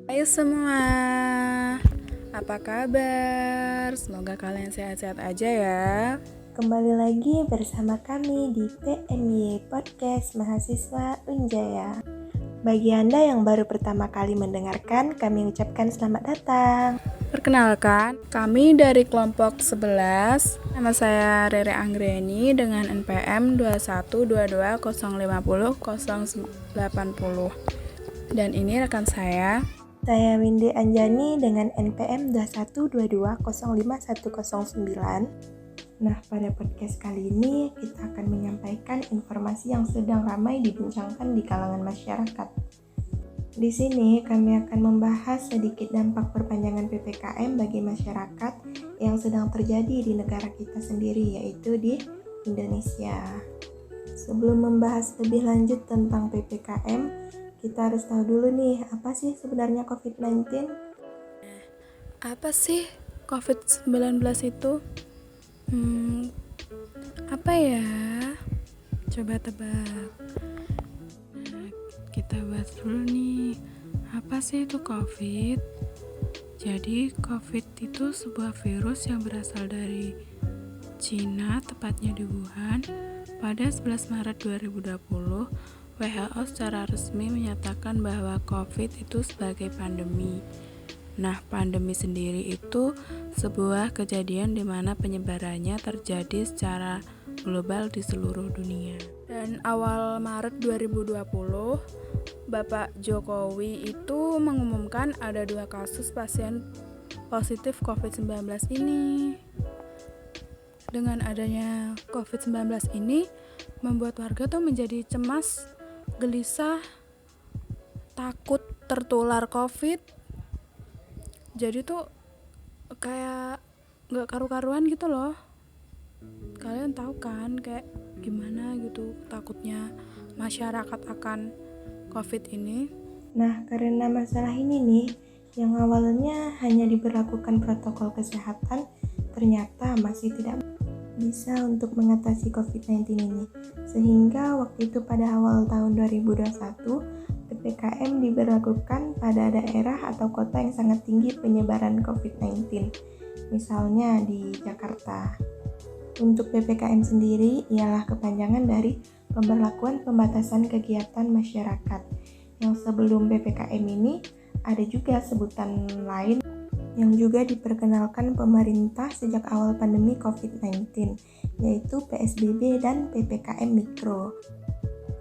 Hai semua, apa kabar? Semoga kalian sehat-sehat aja ya. Kembali lagi bersama kami di PMY Podcast Mahasiswa Unjaya. Bagi Anda yang baru pertama kali mendengarkan, kami ucapkan selamat datang. Perkenalkan, kami dari kelompok 11. Nama saya Rere Anggreni dengan NPM 212205080. Dan ini rekan saya. Saya Windy Anjani dengan NPM 212205109. Nah, pada podcast kali ini kita akan menyampaikan informasi yang sedang ramai dibincangkan di kalangan masyarakat. Di sini kami akan membahas sedikit dampak perpanjangan PPKM bagi masyarakat yang sedang terjadi di negara kita sendiri, yaitu di Indonesia. Sebelum membahas lebih lanjut tentang PPKM, kita harus tahu dulu nih, apa sih sebenarnya COVID-19? Apa sih COVID-19 itu? Apa ya? Coba tebak. Kita bahas dulu nih, apa sih itu COVID? Jadi COVID itu sebuah virus yang berasal dari Cina, tepatnya di Wuhan. Pada 11 Maret 2020, WHO secara resmi menyatakan bahwa COVID itu sebagai pandemi. Nah, pandemi sendiri itu sebuah kejadian di mana penyebarannya terjadi secara global di seluruh dunia. Dan awal Maret 2020, Bapak Jokowi itu mengumumkan ada 2 kasus pasien positif COVID-19 ini. Dengan adanya COVID-19 ini, membuat warga tuh menjadi cemas, gelisah, takut tertular COVID. Jadi tuh kayak gak karu-karuan gitu loh. Kalian tahu kan kayak gimana gitu takutnya masyarakat akan COVID ini. Nah, karena masalah ini nih, yang awalnya hanya diberlakukan protokol kesehatan, ternyata masih tidak bisa untuk mengatasi COVID-19 ini. Sehingga waktu itu pada awal tahun 2021, PPKM diberlakukan pada daerah atau kota yang sangat tinggi penyebaran COVID-19, misalnya di Jakarta. Untuk PPKM sendiri ialah kepanjangan dari pemberlakuan pembatasan kegiatan masyarakat, yang sebelum PPKM ini ada juga sebutan lain yang juga diperkenalkan pemerintah sejak awal pandemi COVID-19, yaitu PSBB dan PPKM Mikro.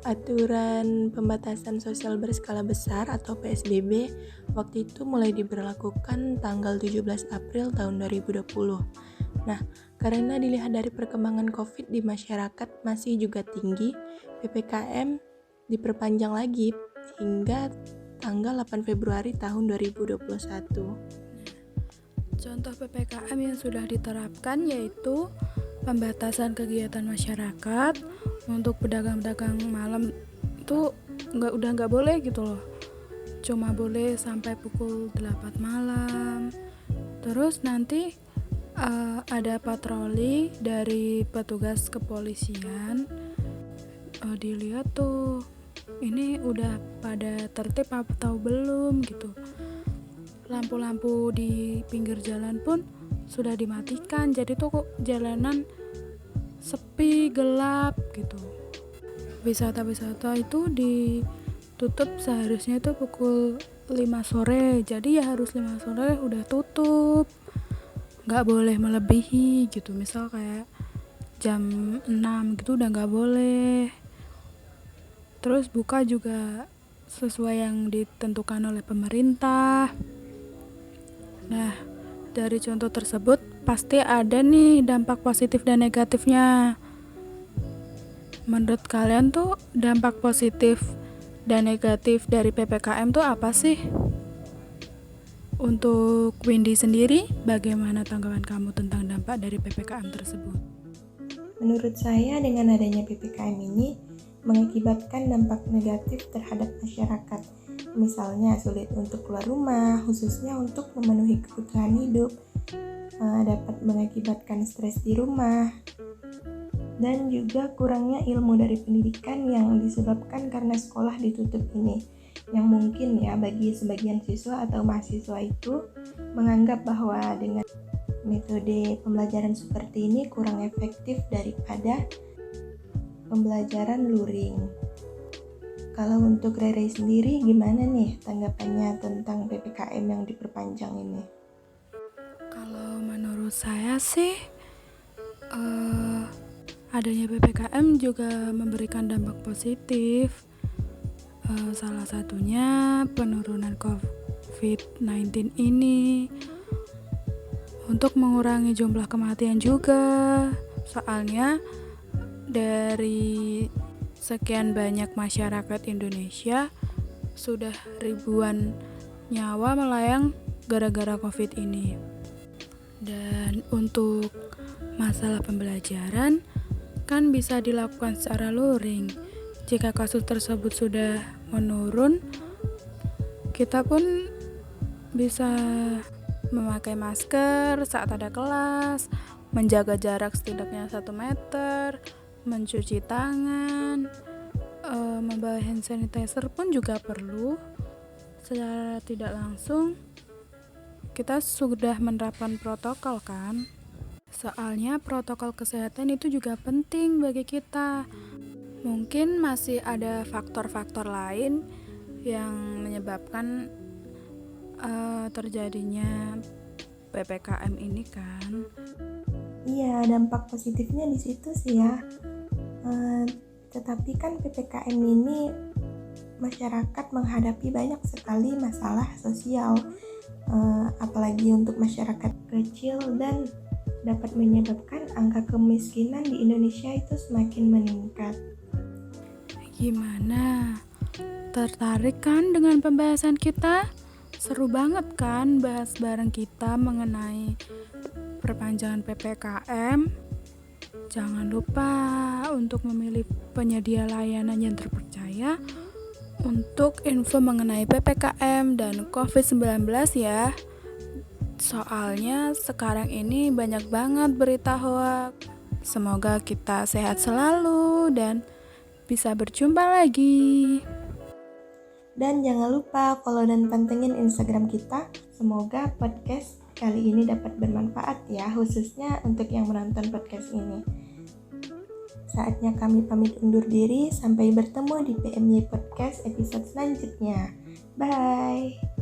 Aturan pembatasan sosial berskala besar atau PSBB waktu itu mulai diberlakukan tanggal 17 April tahun 2020. Nah, karena dilihat dari perkembangan COVID di masyarakat masih juga tinggi, PPKM diperpanjang lagi hingga tanggal 8 Februari tahun 2021. Contoh PPKM yang sudah diterapkan yaitu pembatasan kegiatan masyarakat. Untuk pedagang-pedagang malam itu udah nggak boleh gitu loh, cuma boleh sampai pukul 8 malam. Terus nanti ada patroli dari petugas kepolisian. Dilihat tuh ini udah pada tertib atau belum gitu. Lampu-lampu di pinggir jalan pun sudah dimatikan, jadi tuh kok jalanan sepi, gelap gitu. Wisata-wisata itu ditutup seharusnya itu pukul 5 sore, jadi ya harus 5 sore udah tutup, gak boleh melebihi gitu. Misal kayak jam 6 gitu udah gak boleh. Terus buka juga sesuai yang ditentukan oleh pemerintah. Nah, dari contoh tersebut pasti ada nih dampak positif dan negatifnya. Menurut kalian tuh dampak positif dan negatif dari PPKM tuh apa sih? Untuk Windy sendiri, bagaimana tanggapan kamu tentang dampak dari PPKM tersebut? Menurut saya dengan adanya PPKM ini mengakibatkan dampak negatif terhadap masyarakat. Misalnya sulit untuk keluar rumah, khususnya untuk memenuhi kebutuhan hidup, dapat mengakibatkan stres di rumah, dan juga kurangnya ilmu dari pendidikan yang disebabkan karena sekolah ditutup ini. yang mungkin ya bagi sebagian siswa atau mahasiswa itu menganggap bahwa dengan metode pembelajaran seperti ini kurang efektif daripada pembelajaran luring. Kalau untuk Rere sendiri gimana nih tanggapannya tentang PPKM yang diperpanjang ini? Kalau menurut saya sih adanya PPKM juga memberikan dampak positif. Salah satunya penurunan COVID-19 ini untuk mengurangi jumlah kematian juga. Soalnya dari sekian banyak masyarakat Indonesia sudah ribuan nyawa melayang gara-gara COVID ini. Dan untuk masalah pembelajaran kan bisa dilakukan secara luring. Jika kasus tersebut sudah menurun, kita pun bisa memakai masker saat ada kelas, menjaga jarak setidaknya 1 meter, mencuci tangan, membawa hand sanitizer pun juga perlu. Secara tidak langsung kita sudah menerapkan protokol kan. Soalnya protokol kesehatan itu juga penting bagi kita. Mungkin masih ada faktor-faktor lain yang menyebabkan terjadinya PPKM ini kan. Iya, dampak positifnya di situ sih ya. Tetapi kan PPKM ini masyarakat menghadapi banyak sekali masalah sosial, apalagi untuk masyarakat kecil, dan dapat menyebabkan angka kemiskinan di Indonesia itu semakin meningkat. Gimana? Tertarik kan dengan pembahasan kita? Seru banget kan bahas bareng kita mengenai perpanjangan PPKM? Jangan lupa untuk memilih penyedia layanan yang terpercaya untuk info mengenai PPKM dan COVID-19 ya. Soalnya sekarang ini banyak banget berita hoax. Semoga kita sehat selalu dan bisa berjumpa lagi. Dan jangan lupa follow dan pantengin Instagram kita. Semoga podcast kali ini dapat bermanfaat ya, khususnya untuk yang menonton podcast ini. Saatnya kami pamit undur diri. Sampai bertemu di PMY Podcast episode selanjutnya. Bye.